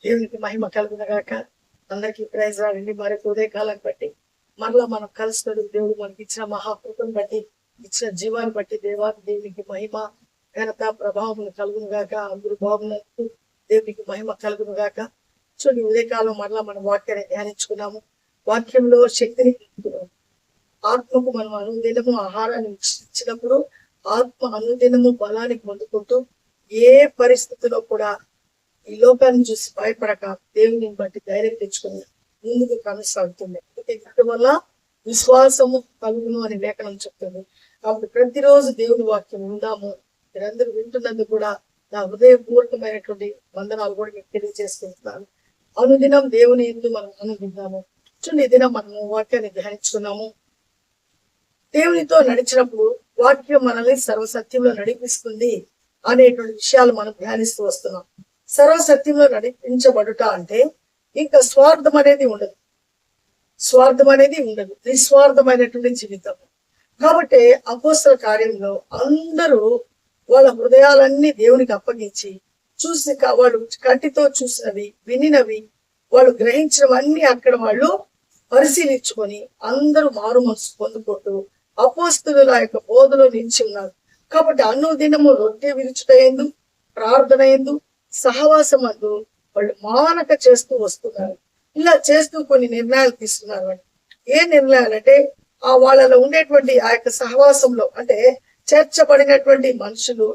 దేవునికి మహిమ కలుగునగాక. అందరికీ ప్రైజ్ రాడండి. మరొక ఉదయకాలం బట్టి మరలా మనం కలుస్తాడు. దేవుడు మనకి ఇచ్చిన మహాకృపను బట్టి, ఇచ్చిన జీవాన్ని బట్టి దేవునికి మహిమ ఘనత ప్రభావం కలుగునుగాక. అందరూ బాగున్నట్టు దేవునికి మహిమ కలుగునుగాక. చూడండి, ఉదయకాలం మరలా మనం వాక్యాన్ని ధ్యానించుకున్నాము. వాక్యంలో శక్తిని పొందుకున్నాము. ఆత్మకు మనం అనుదినము ఆహారాన్ని ఇచ్చినప్పుడు ఆత్మ అనుదినము బలానికి పొందుకుంటూ ఏ పరిస్థితిలో కూడా ఈ లోకాన్ని చూసి భయపడక దేవుని బట్టి ధైర్యం తెచ్చుకుని ముందుకు కొనసాగుతుంది. వీటి వల్ల విశ్వాసము కలుగును అని లేఖనం చెప్తుంది. కాబట్టి ప్రతిరోజు దేవుని వాక్యం ఉందాము. మీరందరూ వింటున్నందుకు కూడా నా హృదయపూర్వకమైనటువంటి వందనాలు కూడా మీకు తెలియజేసుకుంటున్నాను. అనుదినం దేవుని ఎందు మనం ఆనందిద్దాము. చూడండి, ఈ దినం మనము వాక్యాన్ని ధ్యానించుకున్నాము. దేవునితో నడిచినప్పుడు వాక్యం మనల్ని సర్వసత్యంలో నడిపిస్తుంది అనేటువంటి విషయాలు మనం ధ్యానిస్తూ వస్తున్నాం. సర్వసత్యంలో నడిపించబడుట అంటే ఇంకా స్వార్థం అనేది ఉండదు, నిస్వార్థమైనటువంటి జీవితం. కాబట్టి అపోస్తల కార్యంలో అందరూ వాళ్ళ హృదయాలన్నీ దేవునికి అప్పగించి చూసి వాళ్ళు కంటితో చూసినవి, వినినవి, వాళ్ళు గ్రహించినవన్నీ అక్కడ వాళ్ళు పరిశీలించుకొని అందరూ మారు మనసు పొందుకుంటూ అపోస్తలుల యొక్క బోధలో నిలిచి ఉన్నారు. కాబట్టి అనుదినము రొట్టె విరుచుట యందు, ప్రార్థన యందు, సహవాసమందు వాళ్ళు మానక చేస్తూ వస్తున్నారు. ఇలా చేస్తూ కొన్ని నిర్ణయాలు తీసుకున్నారు. ఏ నిర్ణయాలు అంటే వాళ్ళలో ఉండేటువంటి ఆ యొక్క సహవాసంలో, అంటే చేర్చబడినటువంటి మనుషులు,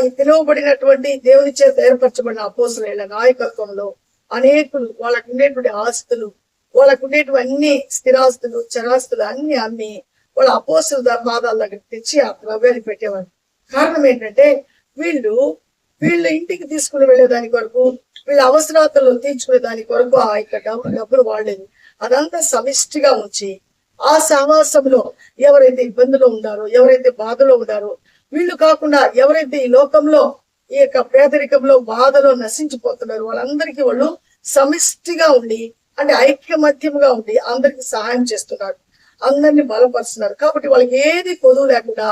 ఈ పిలువబడినటువంటి దేవుని చేత ఏర్పరచబడిన అపోస్తలుల నాయకత్వంలో అనేకులు వాళ్ళకు ఉండేటువంటి ఆస్తులు, వాళ్ళకు ఉండేటువంటి అన్ని స్థిరాస్తులు, చరాస్తులు అన్ని అమ్మి వాళ్ళ అపోస్తలుల పాదాల దగ్గర తెచ్చి ఆ ద్రవ్యాన్ని పెట్టేవారు. కారణం ఏంటంటే వీళ్ళు ఇంటికి తీసుకుని వెళ్ళేదాని కొరకు, వీళ్ళ అవసరాలను తీర్చుకునే దాని కొరకు ఆ యొక్క డబ్బులు వాడలేదు. అదంతా సమిష్టిగా ఉంచి ఆ సహవాసంలో ఎవరైతే ఇబ్బందులో ఉన్నారో, ఎవరైతే బాధలో ఉన్నారో, వీళ్ళు కాకుండా ఎవరైతే ఈ లోకంలో ఈ యొక్క పేదరికంలో బాధలో నశించిపోతున్నారు, వాళ్ళందరికీ వాళ్ళు సమిష్టిగా ఉండి, అంటే ఐక్యమత్యంగా ఉండి అందరికి సహాయం చేస్తున్నారు, అందరినీ బలపరుస్తున్నారు. కాబట్టి వాళ్ళకి ఏది కొదువు లేకుండా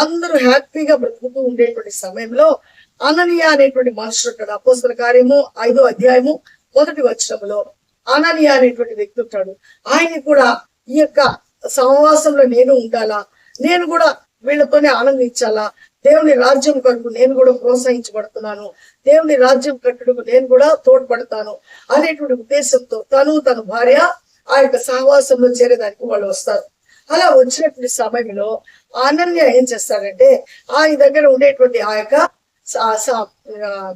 అందరూ హ్యాపీగా బ్రతుకుతూ ఉండేటువంటి సమయంలో అననీయ అనేటువంటి మనుషుడు ఉంటాడు. అపోస్తల కార్యము 5వ అధ్యాయము 1వ వచనంలో అననీయ అనేటువంటి వ్యక్తి ఉంటాడు. ఆయన కూడా ఈ యొక్క సహవాసంలో నేను ఉండాలా, నేను కూడా వీళ్ళతోనే ఆనందించాలా, దేవుని రాజ్యం కొరకు నేను కూడా ప్రోత్సహించబడుతున్నాను, దేవుని రాజ్యం కట్టుడుకు నేను కూడా తోడ్పడతాను అనేటువంటి ఉద్దేశంతో తన భార్య ఆ యొక్క సహవాసంలో చేరేదానికి వాళ్ళు వస్తారు. అలా వచ్చినటువంటి సమయంలో అనన్య ఏం చేస్తాడంటే ఆయన దగ్గర ఉండేటువంటి ఆ యొక్క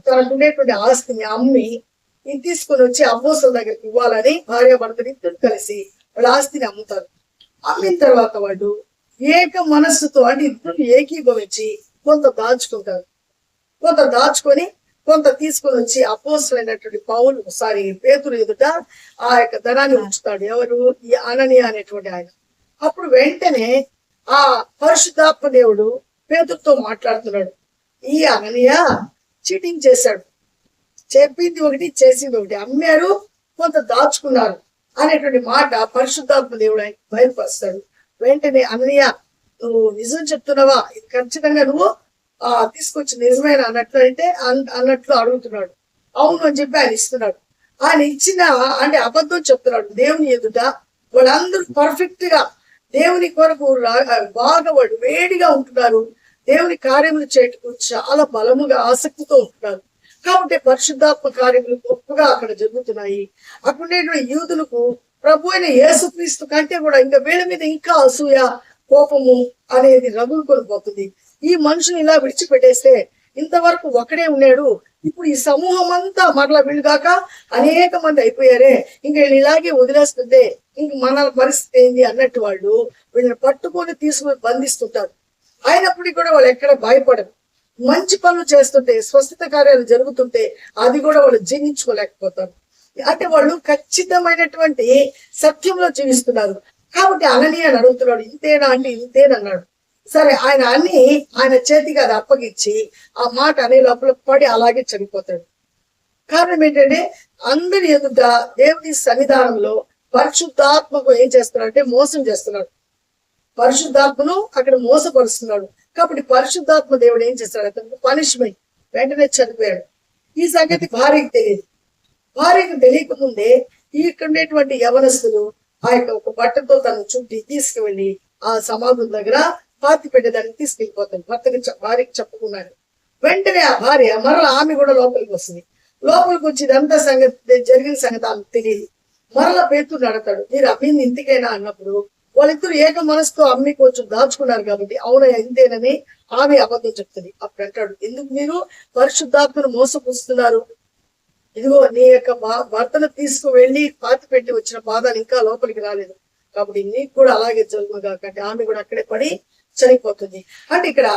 తనకు ఉండేటువంటి ఆస్తిని అమ్మి ఇది తీసుకుని వచ్చి అపోస్తలుల దగ్గరికి ఇవ్వాలని భార్యాభర్తలు ఇద్దరు కలిసి వాళ్ళ ఆస్తిని అమ్ముతారు. అమ్మిన తర్వాత వాళ్ళు ఏక మనస్సుతో, అంటే ఇద్దరు ఏకీభవించి కొంత దాచుకొని కొంత తీసుకొని వచ్చి అపోస్తలులైనటువంటి పేతురు ఎదుట ఆ యొక్క ధనాన్ని ఉంచుతాడు. ఎవరు? ఈ అననీయ అనేటువంటి ఆయన. అప్పుడు వెంటనే ఆ పరిశుద్ధాత్మ దేవుడు పేతురుతో మాట్లాడుతున్నాడు. ఈ అననీయ చీటింగ్ చేశాడు, చెప్పింది ఒకటి చేసింది ఒకటి, అమ్మారు కొంత దాచుకున్నారు అనేటువంటి మాట పరిశుద్ధాత్మ దేవుడు ఆయన బయలుపరుస్తాడు. వెంటనే అననీయ, నువ్వు నిజం చెప్తున్నావా? ఇది ఖచ్చితంగా నువ్వు తీసుకొచ్చి నిజమైన అన్నట్లు అడుగుతున్నాడు. అవును అని చెప్పి ఆయన ఇస్తున్నాడు. ఆయన ఇచ్చిన అంటే అబద్ధం చెప్తున్నాడు దేవుని ఎదుట. వాళ్ళందరూ పర్ఫెక్ట్ గా దేవుని కొరకు బాగా వాళ్ళు వేడిగా ఉంటున్నారు, దేవుని కార్యములు చేయటకు చాలా బలముగా ఆసక్తితో ఉంటున్నారు. కాబట్టి పరిశుద్ధాత్మ కార్యములు గొప్పగా అక్కడ జరుగుతున్నాయి. అక్కడ యూదులకు ప్రభు అయిన యేసుక్రీస్తు కంటే కూడా ఇంకా వీళ్ళ మీద ఇంకా అసూయ, కోపము అనేది రగులుకొని పోతుంది. ఈ మనుషుని ఇలా విడిచిపెట్టేస్తే ఇంతవరకు ఒకడే ఉన్నాడు, ఇప్పుడు ఈ సమూహం అంతా మరలా వీళ్ళు కాక అనేక మంది అయిపోయారే, ఇంక వీళ్ళు ఇలాగే వదిలేస్తుంటే ఇంక మన పరిస్థితి ఏంది అన్నట్టు వాళ్ళు వీళ్ళని పట్టుకొని తీసుకుని బంధిస్తుంటారు. అయినప్పటికీ కూడా వాళ్ళు ఎక్కడ భయపడరు. మంచి పనులు చేస్తుంటే, స్వస్థత కార్యాలు జరుగుతుంటే అది కూడా వాళ్ళు జీర్ణించుకోలేకపోతారు. అంటే వాళ్ళు ఖచ్చితమైనటువంటి సత్యంలో జీవిస్తున్నారు. కాబట్టి అననీయ అని అడుగుతున్నాడు, ఇంతేనా అంటే ఇంతేనన్నాడు. సరే, ఆయన చేతికి అది అప్పగించి ఆ మాట అనే లోపల పడి అలాగే చనిపోతాడు. కారణం ఏంటంటే అందరి ఎదుట దేవుని సన్నిధానంలో పరిశుద్ధాత్మకు ఏం చేస్తున్నాడు? మోసం చేస్తున్నాడు. పరిశుద్ధాత్మను అక్కడ మోసపరుస్తున్నాడు. కాబట్టి పరిశుద్ధాత్మ దేవుడు ఏం చేస్తాడు? అతనికి పనిష్మెంట్, వెంటనే చనిపోయాడు. ఈ సంగతి భార్యకి తెలియదు. భార్యకు తెలియకముందే ఇక్కడ ఉండేటువంటి యవనస్తులు ఆ యొక్క ఒక బట్టతో తను చుట్టి తీసుకువెళ్ళి ఆ సమాధుల దగ్గర పాతి పెట్టేదానికి తీసుకెళ్ళిపోతాడు. భార్యకి చెప్పకున్నాడు. వెంటనే ఆ భార్య మరలా ఆమె కూడా లోపలికి వస్తుంది. లోపలికి వచ్చి ఇదంతా సంగతి జరిగిన సంగతి ఆమెకు తెలియదు. మరలా పేతురు అడతాడు, మీరు అమ్మింది ఇంటికైనా అన్నప్పుడు వాళ్ళిద్దరు ఏక మనసుతో అమ్మి కొంచెం దాచుకున్నారు కాబట్టి అవునయ్య ఇంతేనని ఆమె అబద్ధం చెప్తుంది. అప్పుడు అంటాడు, ఎందుకు మీరు పరిశుద్ధాత్మను మోసపుస్తున్నారు? ఇదిగో నీ యొక్క భర్తను తీసుకువెళ్ళి పాతి పెట్టి వచ్చిన పాదాలు ఇంకా లోపలికి రాలేదు కాబట్టి నీకు కూడా అలాగే జరుగుగా కంటే ఆమె కూడా అక్కడే పడి చనిపోతుంది. అంటే ఇక్కడ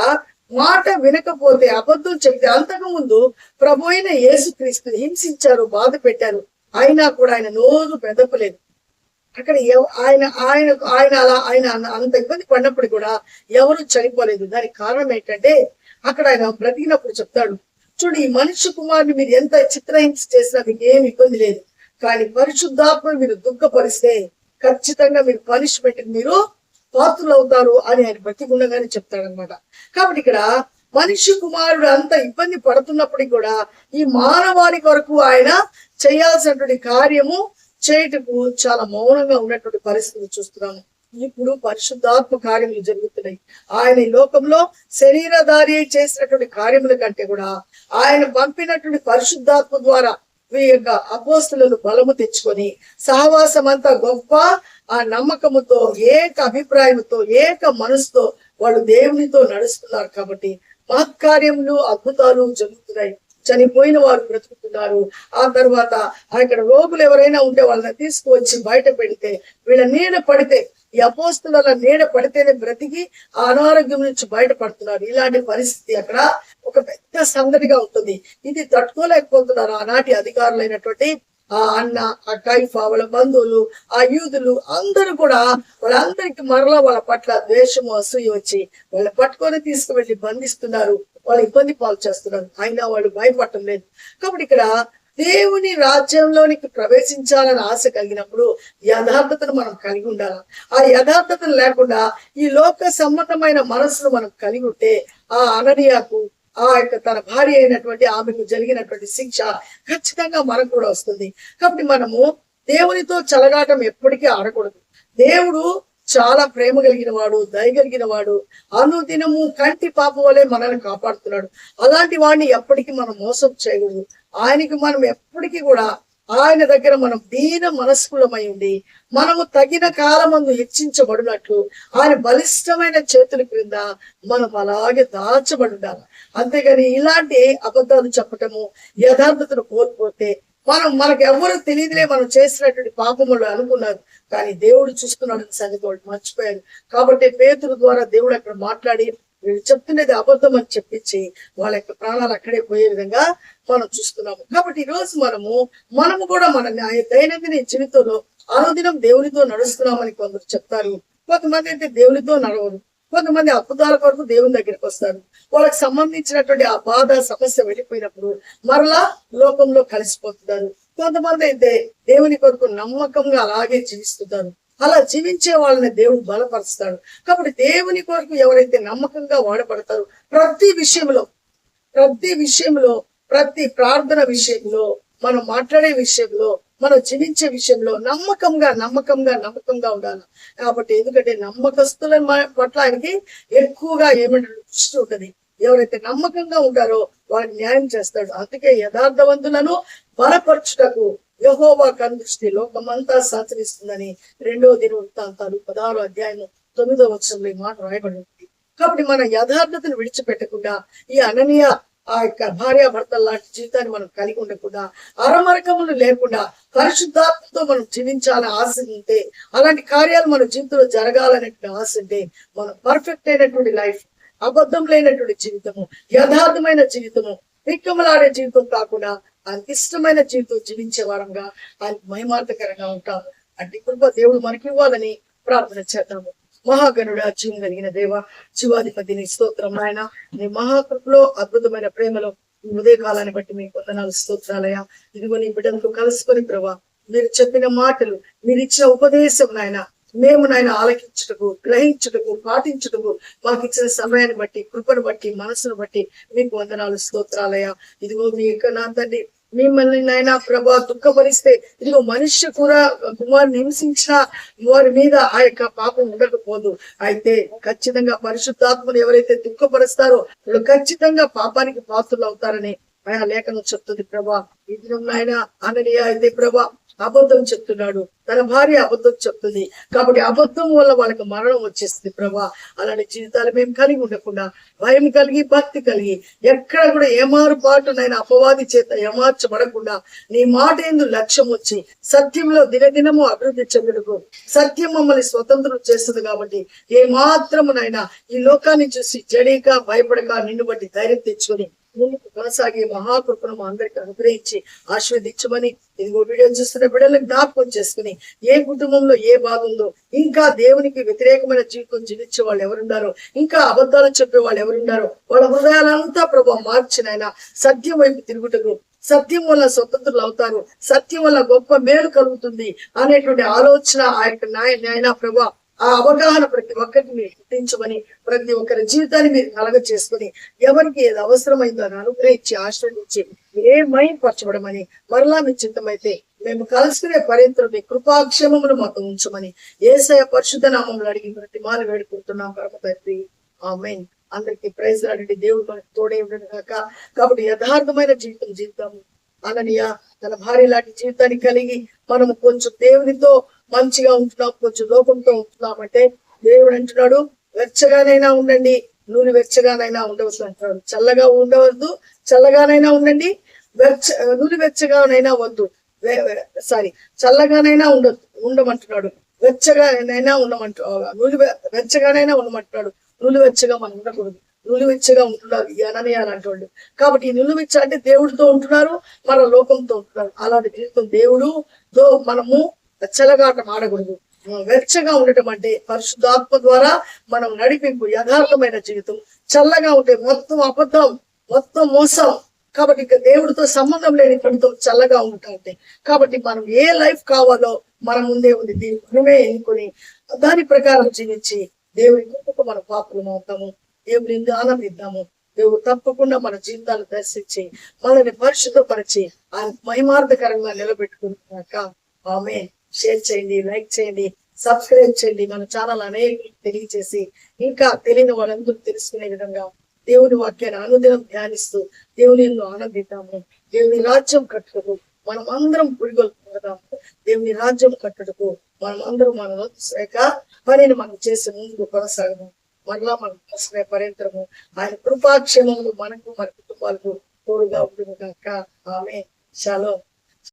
మాట వినకపోతే అబద్ధం చెప్తే అంతకు ముందు ప్రభు అయిన యేసుక్రీస్తుని హింసించారు, బాధ పెట్టారు, అయినా కూడా ఆయన నోరు పెదపలేదు. అక్కడ ఆయన ఆయన ఆయన అలా ఆయన అంత ఇబ్బంది పడినప్పుడు కూడా ఎవరు చనిపోలేదు. దానికి కారణం ఏంటంటే అక్కడ ఆయన బ్రతికినప్పుడు చెప్తాడు, చూడు ఈ మనుష్య కుమారుని మీరు ఎంత చిత్రహింస చేసినా మీకు ఏమి ఇబ్బంది లేదు, కానీ పరిశుద్ధాత్మను మీరు దుఃఖపరిస్తే ఖచ్చితంగా మీరు పనిష్మెంట్ మీరు పాత్రలు అవుతారు అని ఆయన బ్రతికుండగానే చెప్తాడనమాట. కాబట్టి ఇక్కడ మనిషి కుమారుడు అంత ఇబ్బంది పడుతున్నప్పటికీ కూడా ఈ మానవాళి కొరకు ఆయన చేయాల్సినటువంటి కార్యము చేయటకు చాలా మౌనంగా ఉన్నటువంటి పరిస్థితులు చూస్తున్నాము. ఇప్పుడు పరిశుద్ధాత్మ కార్యములు జరుగుతున్నాయి. ఆయన ఈ లోకంలో శరీరధారి చేసినటువంటి కార్యముల కంటే కూడా ఆయన పంపినటువంటి పరిశుద్ధాత్మ ద్వారా ఈ యొక్క అపోస్తులను బలము తెచ్చుకొని సహవాసం అంతా గొప్ప ఆ నమ్మకముతో ఏక అభిప్రాయంతో ఏక మనసుతో వాళ్ళు దేవునితో నడుస్తున్నారు. కాబట్టి మహత్కార్యములు అద్భుతాలు జరుగుతున్నాయి. చనిపోయిన వారు బ్రతుకుతున్నారు. ఆ తర్వాత అక్కడ రోగులు ఎవరైనా ఉంటే వాళ్ళని తీసుకువచ్చి బయట పెడితే వీళ్ళ నీడ పడితే ఈ అపోస్తుల నీడ పడితేనే బ్రతికి ఆ అనారోగ్యం నుంచి బయటపడుతున్నారు. ఇలాంటి పరిస్థితి అక్కడ ఒక పెద్ద సంగతిగా ఉంటుంది. ఇది తట్టుకోలేకపోతున్నారు ఆనాటి అధికారులైనటువంటి ఆ అన్న, ఆ కైఫా, వాళ్ళ బంధువులు, ఆ యూదులు అందరూ కూడా వాళ్ళందరికి మరలా వాళ్ళ పట్ల ద్వేషము అసూయ వచ్చి వాళ్ళ పట్టుకొని తీసుకువెళ్ళి బంధిస్తున్నారు, వాళ్ళు ఇబ్బంది పాలు చేస్తున్నారు. అయినా వాళ్ళు భయపడటం లేదు. కాబట్టి ఇక్కడ దేవుని రాజ్యంలోనికి ప్రవేశించాలని ఆశ కలిగినప్పుడు యథార్థతను మనం కలిగి ఉండాలి. ఆ యథార్థతను లేకుండా ఈ లోక సమ్మతమైన మనసును మనం కలిగి ఉంటే ఆ అననీయాకు ఆ యొక్క తన భార్య అయినటువంటి ఆమెకు జరిగినటువంటి శిక్ష ఖచ్చితంగా మనకు కూడా వస్తుంది. కాబట్టి మనము దేవునితో చలగాటం ఎప్పటికీ ఆడకూడదు. దేవుడు చాలా ప్రేమ కలిగిన వాడు, దయ కలిగిన వాడు, అనుదినము కంటి పాప వలె మనల్ని కాపాడుతున్నాడు. అలాంటి వాడిని ఎప్పటికీ మనం మోసం చేయకూడదు. ఆయనకి మనం ఎప్పటికీ కూడా ఆయన దగ్గర మనం దీన మనస్కులమై ఉండి మనము తగిన కాలమందు హెచ్చించబడినట్లు ఆయన బలిష్టమైన చేతుల క్రింద మనం అలాగే దాచబడి ఉండాలి. అంతేగాని ఇలాంటి అబద్ధాలు చెప్పటము, యథార్థతను కోల్పోతే మనకు ఎవరు తెలియదులే మనం చేసినటువంటి పాపములు అనుకున్నారు, కానీ దేవుడు చూస్తున్నాడు సంగతి వాళ్ళు మర్చిపోయారు. కాబట్టి పేతురు ద్వారా దేవుడు అక్కడ మాట్లాడి వీళ్ళు చెప్తున్నది అబద్ధం అని చెప్పించి వాళ్ళ యొక్క ప్రాణాలు అక్కడే పోయే విధంగా మనం చూస్తున్నాము. కాబట్టి ఈ రోజు మనము కూడా మన దైనందిన జీవితంలో అనుదినం దేవునితో నడుస్తున్నామని కొందరు చెప్తారు. కొంతమంది అయితే దేవునితో నడవరు. కొంతమంది అద్భుతాల కొరకు దేవుని దగ్గరికి వస్తారు. వాళ్ళకి సంబంధించినటువంటి ఆ బాధ సమస్య వెళ్ళిపోయినప్పుడు మరలా లోకంలో కలిసిపోతున్నారు. కొంతమంది అయితే దేవుని కొరకు నమ్మకంగా అలాగే జీవిస్తున్నారు. అలా జీవించే వాళ్ళని దేవుడు బలపరుస్తాడు. కాబట్టి దేవుని కొరకు ఎవరైతే నమ్మకంగా వాడబడతారో ప్రతి విషయంలో ప్రతి ప్రార్థన విషయంలో, మనం మాట్లాడే విషయంలో, మనం జీవించే విషయంలో నమ్మకంగా ఉండాలి. కాబట్టి ఎందుకంటే నమ్మకస్తుల పట్ల ఆయనకి ఎక్కువగా ఏమంటారు దృష్టి ఉంటుంది. ఎవరైతే నమ్మకంగా ఉంటారో వారిని న్యాయం చేస్తాడు. అందుకే యథార్థవంతులను బలపరచుటకు యెహోవా కనుదృష్టి లోకమంతా సహకరిస్తుందని 2వ దినవృత్తాంతాలు 16వ అధ్యాయం 9వ వచనంలో ఈ మాట రాయబడి ఉంది. కాబట్టి మన యథార్థతను విడిచిపెట్టకుండా ఈ అననీయ ఆ యొక్క భార్యాభర్తల లాంటి జీవితాన్ని మనం కలిగి ఉండకుండా, అరమరకములు లేకుండా పరిశుద్ధాత్మతో మనం జీవించాలని ఆశ ఉంటే, అలాంటి కార్యాలు మన జీవితంలో జరగాలనేటువంటి ఆశ ఉంటే మనం పర్ఫెక్ట్ అయినటువంటి లైఫ్, అబద్ధం లేనటువంటి జీవితము, యథార్థమైన జీవితము, విక్కమలాడే జీవితం కాకుండా ఆయనకి ఇష్టమైన జీవితం జీవించే వారంగా ఆయనకు మహిమార్థకరంగా ఉంటాము. అంటే కృప దేవుడు మనకి ఇవ్వాలని ప్రార్థన చేద్దాము. మహాగణుడు జీవం కలిగిన దేవ, జీవాధిపతి నీ స్తోత్రం నాయన. నీ మహాకృపలో అద్భుతమైన ప్రేమలో ఉదయ కాలాన్ని బట్టి మీకు వందనాలు స్తోత్రాలయ. ఇదిగో నీ బిడ్డలతో కలుసుకొని ప్రభా మీరు చెప్పిన మాటలు, మీరు ఇచ్చిన ఉపదేశం నాయన మేము నాయన ఆలకించుటకు, గ్రహించుటకు, పాటించుటకు మాకు ఇచ్చిన సమయాన్ని బట్టి, కృపను బట్టి, మనసును బట్టి మీకు వందనాలు స్తోత్రాలయ. ఇదిగో మీ యొక్క నా తండ్రి మిమ్మల్ని నాయన ప్రభా దుఃఖపరిస్తే ఇదిగో మనుష్య కూడా కుమారుని హింసించిన వారి మీద ఆ యొక్క పాపం ఉండకపోదు. అయితే ఖచ్చితంగా పరిశుద్ధాత్మను ఎవరైతే దుఃఖపరుస్తారో వాళ్ళు ఖచ్చితంగా పాపానికి పాత్రలు అవుతారని ఆయన లేఖనం చెప్తుంది ప్రభా. ఈ దినం నాయన అననీయ అయితే ప్రభా అబద్ధం చెప్తున్నాడు, తన భార్య అబద్ధం చెప్తుంది, కాబట్టి అబద్ధం వల్ల వాళ్ళకి మరణం వచ్చేస్తుంది ప్రభా. అలాంటి జీవితాలు మేము కలిగి ఉండకుండా భయం కలిగి భక్తి కలిగి ఎక్కడ కూడా ఏమారుపాటు నైనా అపవాది చేత ఏమార్చబడకుండా నీ మాట ఎందు లక్ష్యం వచ్చి సత్యంలో దినదినము అభివృద్ధి చెందుటకు సత్యం మమ్మల్ని స్వతంత్రం చేస్తుంది. కాబట్టి ఏ మాత్రమునైనా ఈ లోకాన్ని చూసి జడీక భయపడక నిన్ను బట్టి ధైర్యం తెచ్చుకొని ముందుకు కొనసాగే మహాకృపను మా అందరికి అనుగ్రహించి ఆశీర్వదించమని ఇదిగో వీడియో చూస్తున్న బిడ్డలకు జ్ఞాపకం చేసుకుని ఏ కుటుంబంలో ఏ బాధ ఉందో, ఇంకా దేవునికి వ్యతిరేకమైన జీవితం జీవించే వాళ్ళు ఎవరున్నారో, ఇంకా అబద్ధాలు చెప్పే వాళ్ళు ఎవరున్నారో వాళ్ళ హృదయాలంతా ప్రభావం మార్చినైనా సత్యం వైపు తిరుగుటకు, సత్యం వల్ల స్వతంత్రులు అవుతారు, సత్యం వల్ల గొప్ప మేలు కలుగుతుంది అనేటువంటి ఆలోచన ఆ యొక్క నాయన ప్రభా ఆ అవగాహన ప్రతి ఒక్కరికి మీరు గుర్తించమని ప్రతి ఒక్కరి జీవితాన్ని మీరు కలగ చేసుకుని ఎవరికి ఏది అవసరమైందో అని అనుగ్రహించి ఆశ్రయించి పరచబడమని మరలా మీ చిత్తమైతే మేము కలుసుకునే పర్యంతం మీ కృపాక్షేమములు మాకు ఉంచమని యేసయ్య పరిశుద్ధ నామములో అడిగి ప్రతి మాలు వేడుకుంటున్నాం పరమ తండ్రి, ఆమేన్. అందరికి ప్రైజ్ లాడండి. దేవుడు మనకు తోడే ఉండడు కాక. కాబట్టి యథార్థమైన జీవితం జీవితాము. అననీయ తన భార్య లాంటి జీవితాన్ని కలిగి మనము కొంచెం దేవునితో మంచిగా ఉంటున్నాం, కొంచెం లోకంతో ఉంటున్నాం అంటే దేవుడు అంటున్నాడు వెచ్చగానైనా ఉండండి, నూనె వెచ్చగానైనా ఉండవద్దు అంటున్నాడు. చల్లగా ఉండవద్దు, చల్లగానైనా ఉండండి, నూనె వెచ్చగానైనా వద్దు, చల్లగానైనా ఉండమంటున్నాడు, వెచ్చగానైనా నూనె వెచ్చగానైనా ఉండమంటున్నాడు. నూనె వెచ్చగా మనం ఉండకూడదు, నులివెచ్చగా ఉంటున్నారు ఈ అననీయ అలాంటి వాళ్ళు. కాబట్టి ఈ నులివెచ్చ అంటే దేవుడితో ఉంటున్నారు, మన లోకంతో ఉంటున్నారు. అలాంటి జీవితం దేవుడుతో మనము చెలగాటం ఆడకూడదు. వెచ్చగా ఉండటం అంటే పరిశుద్ధాత్మ ద్వారా మనం నడిపింపు యథార్థమైన జీవితం. చల్లగా ఉంటే మొత్తం అబద్ధం, మొత్తం మోసం. కాబట్టి ఇంకా దేవుడితో సంబంధం లేని జీవితం చల్లగా ఉంటాయి. కాబట్టి మనం ఏ లైఫ్ కావాలో మన ముందే ఉంది, దీన్ని మనమే ఎన్నుకొని దాని ప్రకారం జీవించి దేవుని కృపకు మన పాపలం అవుతాము, దేవుని ఆనందిద్దాము. దేవుడు తప్పకుండా మన జీవితాలు దర్శించి మనల్ని పరిశుద్ధపరిచి ఆయన మహిమార్థకరంగా నిలబెట్టుకున్నాక ఆమేన్. షేర్ చేయండి, లైక్ చేయండి, సబ్స్క్రైబ్ చేయండి. మన ఛానల్ అనేక తెలియజేసి ఇంకా తెలియని వాళ్ళందరూ తెలుసుకునే విధంగా దేవుని వాక్యాన్ని అనుదినం ధ్యానిస్తూ దేవుని ఎందు ఆనందిద్దాము. దేవుని రాజ్యం కట్టుటకు మనం అందరం పురిగొల్పుదాము. దేవుని రాజ్యం కట్టుటకు మనం అందరం మన పనిని మనం చేసి ముందుకు కొనసాగము. మరలా మనం చేసుకునే పర్యంతరము ఆయన కృపాక్షేమములు మనకు మన కుటుంబాలకు తోడుగా ఉంటుంది కనుక ఆమేన్. షాలోమ్.